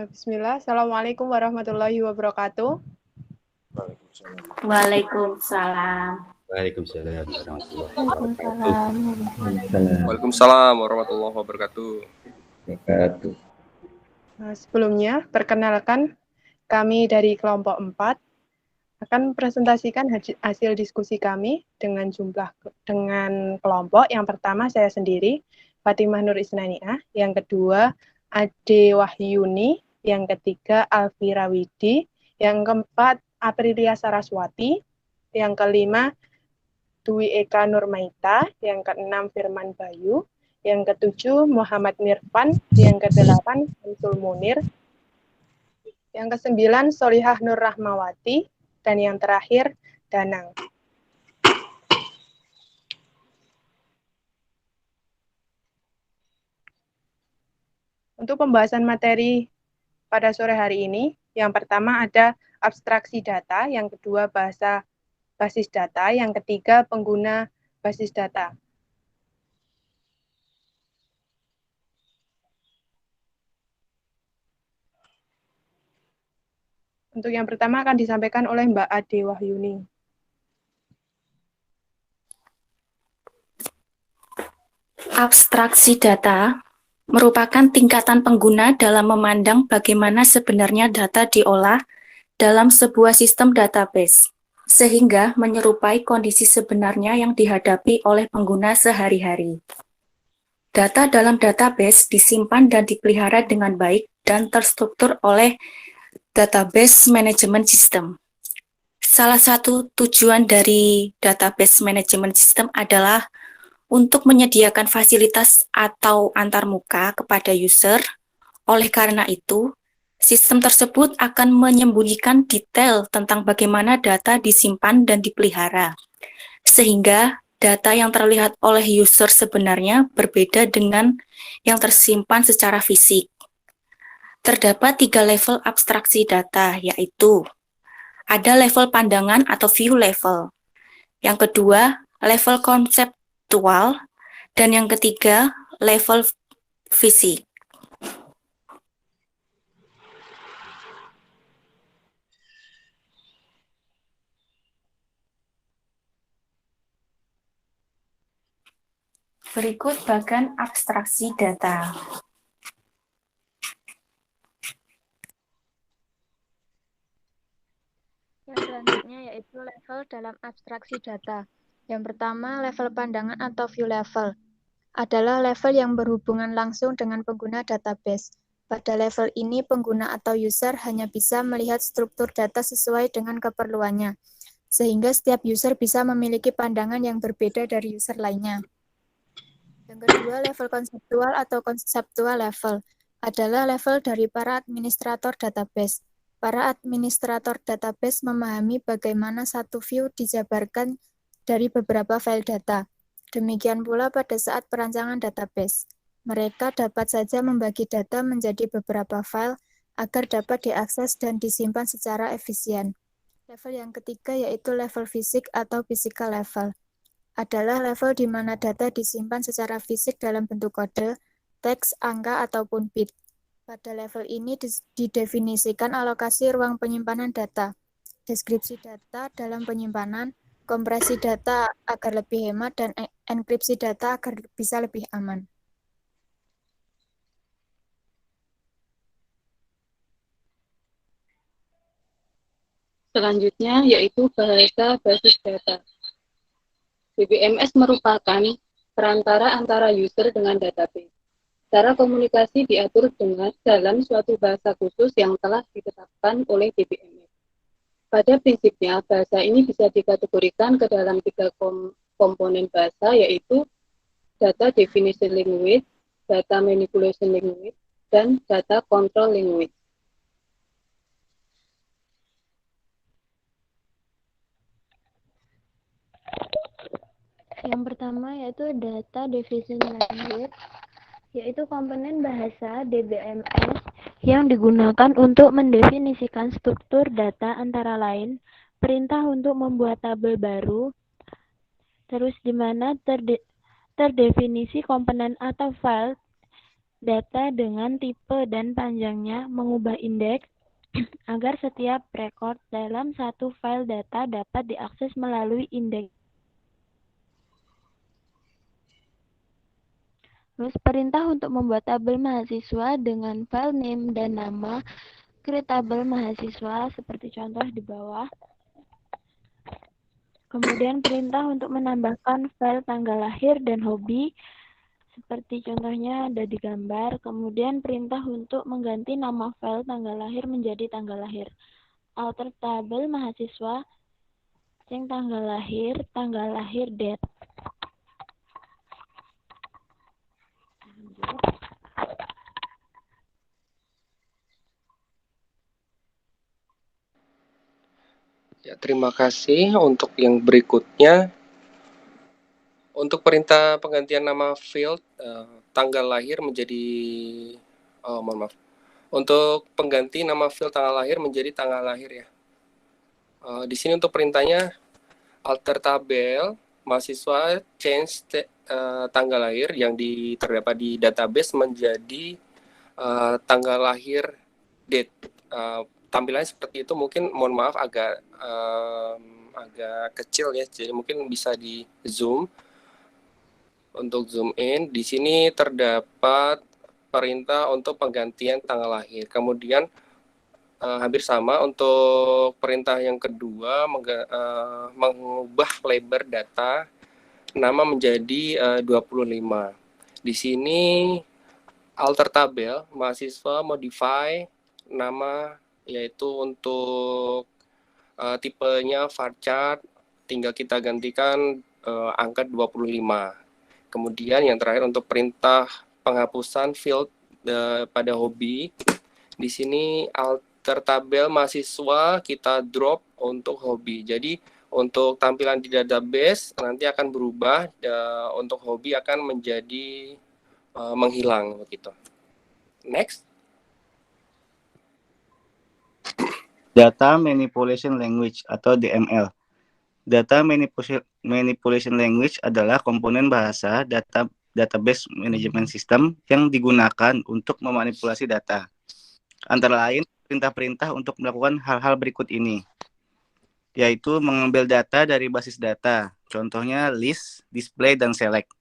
Bismillah. Assalamualaikum warahmatullahi wabarakatuh. Waalaikumsalam. Waalaikumsalam warahmatullahi wabarakatuh. Waalaikumsalam warahmatullahi wabarakatuh. Sebelumnya, perkenalkan kami dari kelompok 4 akan presentasikan hasil diskusi kami dengan kelompok. Yang pertama saya sendiri, Fatimah Nur Isnaniah. Yang kedua, Ade Wahyuni. Yang ketiga, Alfira Widi. Yang keempat, Aprilia Saraswati. Yang kelima, Dwi Eka Nurmaita. Yang keenam, Firman Bayu. Yang ketujuh, Muhammad Mirfan. Yang kedelapan, Samsul Munir. Yang kesembilan, Solihah Nur Rahmawati. Dan yang terakhir, Danang. Untuk pembahasan materi pada sore hari ini, yang pertama ada abstraksi data, yang kedua bahasa basis data, yang ketiga pengguna basis data. Untuk yang pertama akan disampaikan oleh Mbak Ade Wahyuni. Abstraksi data merupakan tingkatan pengguna dalam memandang bagaimana sebenarnya data diolah dalam sebuah sistem database, sehingga menyerupai kondisi sebenarnya yang dihadapi oleh pengguna sehari-hari. Data dalam database disimpan dan dipelihara dengan baik dan terstruktur oleh database management system. Salah satu tujuan dari database management system adalah untuk menyediakan fasilitas atau antarmuka kepada user. Oleh karena itu, sistem tersebut akan menyembunyikan detail tentang bagaimana data disimpan dan dipelihara, sehingga data yang terlihat oleh user sebenarnya berbeda dengan yang tersimpan secara fisik. Terdapat 3 level abstraksi data, yaitu ada level pandangan atau view level, yang kedua level konseptual, dan yang ketiga level fisik. Berikut bagan abstraksi data. Yang selanjutnya yaitu level dalam abstraksi data. Yang pertama, level pandangan atau view level adalah level yang berhubungan langsung dengan pengguna database. Pada level ini, pengguna atau user hanya bisa melihat struktur data sesuai dengan keperluannya, sehingga setiap user bisa memiliki pandangan yang berbeda dari user lainnya. Yang kedua, level konseptual atau conceptual level adalah level dari para administrator database. Para administrator database memahami bagaimana satu view dijabarkan dari beberapa file data. Demikian pula pada saat perancangan database. Mereka dapat saja membagi data menjadi beberapa file agar dapat diakses dan disimpan secara efisien. Level yang ketiga yaitu level fisik atau physical level. Adalah level di mana data disimpan secara fisik dalam bentuk kode, teks, angka, ataupun bit. Pada level ini didefinisikan alokasi ruang penyimpanan data, deskripsi data dalam penyimpanan, kompresi data agar lebih hemat, dan enkripsi data agar bisa lebih aman. Selanjutnya yaitu bahasa basis data. BBMS merupakan perantara antara user dengan database. Cara komunikasi diatur dalam suatu bahasa khusus yang telah ditetapkan oleh BBMS. Pada prinsipnya, bahasa ini bisa dikategorikan ke dalam 3 komponen bahasa, yaitu data definition language, data manipulation language, dan data control language. Yang pertama yaitu data definition language, yaitu komponen bahasa DBMS yang digunakan untuk mendefinisikan struktur data antara lain, perintah untuk membuat tabel baru, terus di mana terdefinisi komponen atau file data dengan tipe dan panjangnya, mengubah indeks agar setiap rekod dalam satu file data dapat diakses melalui indeks. Terus perintah untuk membuat tabel mahasiswa dengan file name dan nama, create tabel mahasiswa seperti contoh di bawah. Kemudian perintah untuk menambahkan file tanggal lahir dan hobi, seperti contohnya ada di gambar. Kemudian perintah untuk mengganti nama file tanggal lahir menjadi tanggal lahir. Alter tabel mahasiswa, sing tanggal lahir, date. Ya, terima kasih. Untuk yang berikutnya, untuk perintah penggantian nama field tanggal lahir menjadi mohon maaf. Untuk pengganti nama field tanggal lahir menjadi tanggal lahir ya. Di sini untuk perintahnya alter tabel mahasiswa change tanggal lahir yang terdapat di database menjadi tanggal lahir date. Tampilannya seperti itu, mungkin mohon maaf agak kecil ya, jadi mungkin bisa di zoom. Untuk zoom in, di sini terdapat perintah untuk penggantian tanggal lahir. Kemudian hampir sama untuk perintah yang kedua, mengubah lebar data nama menjadi 25. Di sini alter tabel mahasiswa modify nama, yaitu untuk tipenya varchar, tinggal kita gantikan angka 25. Kemudian yang terakhir untuk perintah penghapusan field pada hobi, di sini alter tabel mahasiswa kita drop untuk hobi. Jadi untuk tampilan di database nanti akan berubah, untuk hobi akan menjadi menghilang begitu. Next. Data Manipulation Language atau DML. Data Manipulation Language adalah komponen bahasa database management system yang digunakan untuk memanipulasi data. Antara lain, perintah-perintah untuk melakukan hal-hal berikut ini, yaitu mengambil data dari basis data, contohnya list, display, dan select.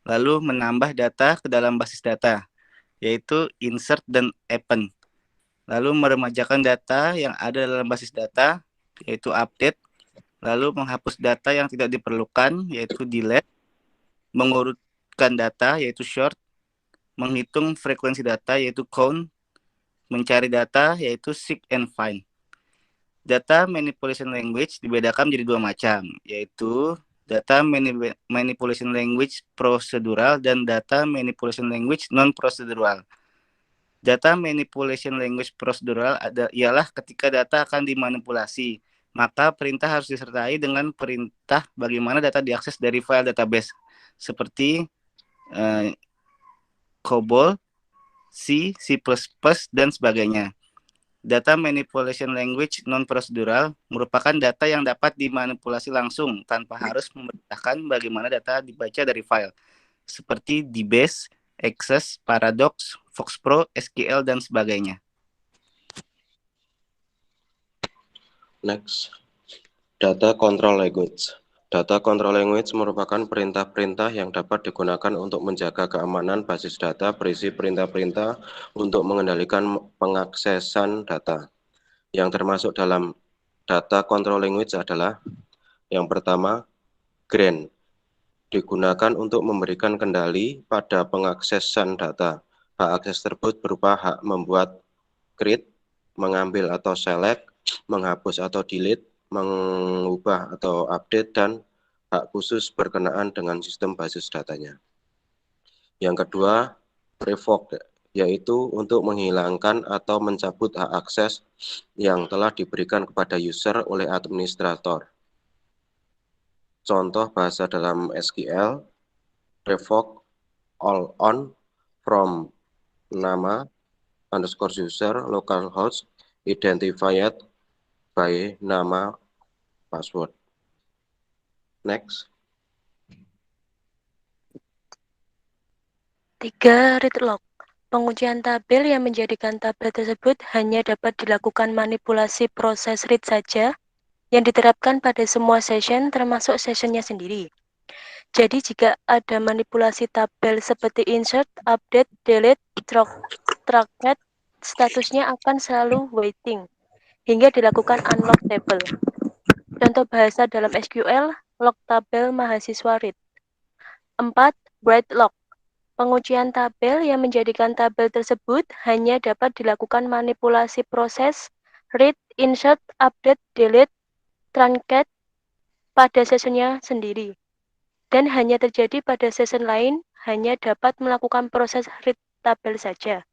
Lalu menambah data ke dalam basis data, yaitu insert dan append. Lalu meremajakan data yang ada dalam basis data, yaitu update. Lalu menghapus data yang tidak diperlukan, yaitu delete. Mengurutkan data, yaitu sort. Menghitung frekuensi data, yaitu count. Mencari data, yaitu seek and find. Data Manipulation Language dibedakan menjadi dua macam, yaitu Data Manipulation Language Procedural dan Data Manipulation Language Non-Procedural. Data Manipulation Language Procedural ialah ketika data akan dimanipulasi, maka perintah harus disertai dengan perintah bagaimana data diakses dari file database, seperti COBOL, C, C++, dan sebagainya. Data Manipulation Language Non-Procedural merupakan data yang dapat dimanipulasi langsung tanpa harus memerintahkan bagaimana data dibaca dari file, seperti DBase, Access, Paradox, FoxPro, SQL, dan sebagainya. Next, Data Control Language. Data Control Language merupakan perintah-perintah yang dapat digunakan untuk menjaga keamanan basis data berisi perintah-perintah untuk mengendalikan pengaksesan data. Yang termasuk dalam Data Control Language adalah yang pertama, grant. Digunakan untuk memberikan kendali pada pengaksesan data. Hak akses tersebut berupa hak membuat, create, mengambil atau select, menghapus atau delete, mengubah atau update, dan hak khusus berkenaan dengan sistem basis datanya. Yang kedua, revoke, yaitu untuk menghilangkan atau mencabut hak akses yang telah diberikan kepada user oleh administrator. Contoh bahasa dalam SQL, revoke all on from nama underscore user localhost identified by nama password. Next. 3. Read log. Pengujian tabel yang menjadikan tabel tersebut hanya dapat dilakukan manipulasi proses read saja yang diterapkan pada semua session termasuk sessionnya sendiri. Jadi jika ada manipulasi tabel seperti insert, update, delete, tracked, statusnya akan selalu waiting hingga dilakukan unlock table. Contoh bahasa dalam SQL, log tabel mahasiswa read. 4. Write log. Pengujian tabel yang menjadikan tabel tersebut hanya dapat dilakukan manipulasi proses read, insert, update, delete, truncate pada sessionnya sendiri. Dan hanya terjadi pada session lain, hanya dapat melakukan proses read tabel saja.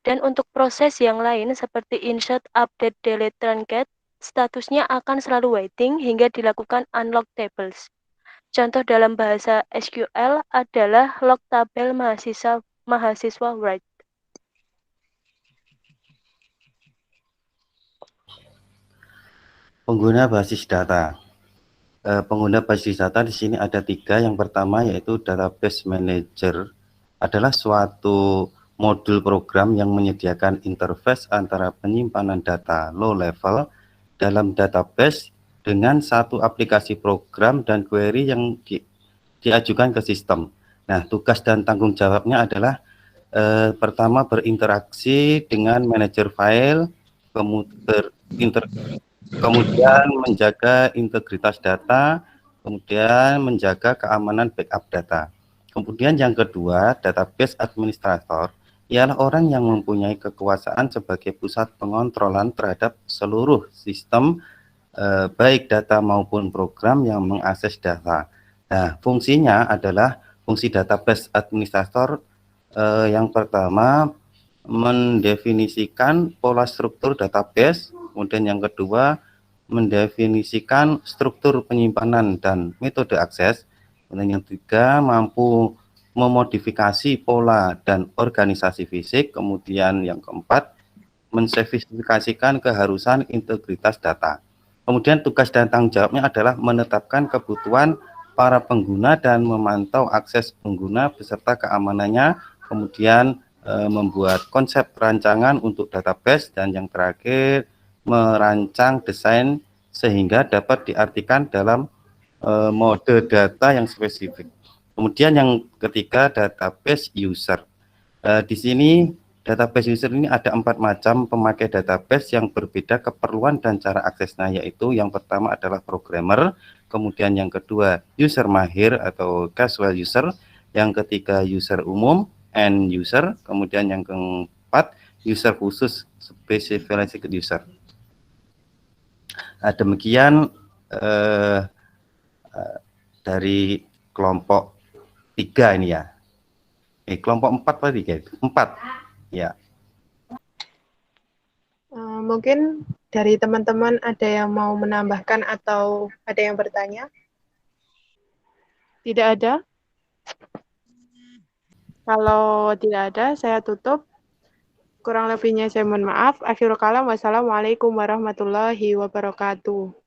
Dan untuk proses yang lain seperti insert, update, delete, truncate, statusnya akan selalu waiting hingga dilakukan unlock tables. Contoh dalam bahasa SQL adalah log tabel mahasiswa write. Pengguna basis data. Pengguna basis data di sini ada 3. Yang pertama yaitu Database Manager adalah suatu modul program yang menyediakan interface antara penyimpanan data low level dalam database dengan satu aplikasi program dan query yang diajukan ke sistem. Nah, tugas dan tanggung jawabnya adalah pertama berinteraksi dengan manajer file, kemudian menjaga integritas data, kemudian menjaga keamanan backup data. Kemudian yang kedua, database administrator ialah orang yang mempunyai kekuasaan sebagai pusat pengontrolan terhadap seluruh sistem baik data maupun program yang mengakses data. Nah, fungsinya adalah fungsi database administrator yang pertama mendefinisikan pola struktur database, kemudian yang kedua mendefinisikan struktur penyimpanan dan metode akses, kemudian yang ketiga mampu memodifikasi pola dan organisasi fisik, kemudian yang keempat menspesifikasikan keharusan integritas data. Kemudian tugas dan tanggung jawabnya adalah menetapkan kebutuhan para pengguna dan memantau akses pengguna beserta keamanannya, kemudian membuat konsep rancangan untuk database, dan yang terakhir merancang desain sehingga dapat diartikan dalam mode data yang spesifik. Kemudian yang ketiga database user. Di sini database user ini ada 4 macam pemakai database yang berbeda keperluan dan cara aksesnya, yaitu yang pertama adalah programmer, kemudian yang kedua user mahir atau casual user, yang ketiga user umum end user, kemudian yang keempat user khusus specialized user. Nah, demikian dari kelompok 3 ini ya. Kelompok 4 tadi guys, 4 ya. Mungkin dari teman-teman ada yang mau menambahkan atau ada yang bertanya? Tidak ada? Kalau tidak ada, saya tutup. Kurang lebihnya saya mohon maaf. Akhirul kalam, wassalamualaikum warahmatullahi wabarakatuh.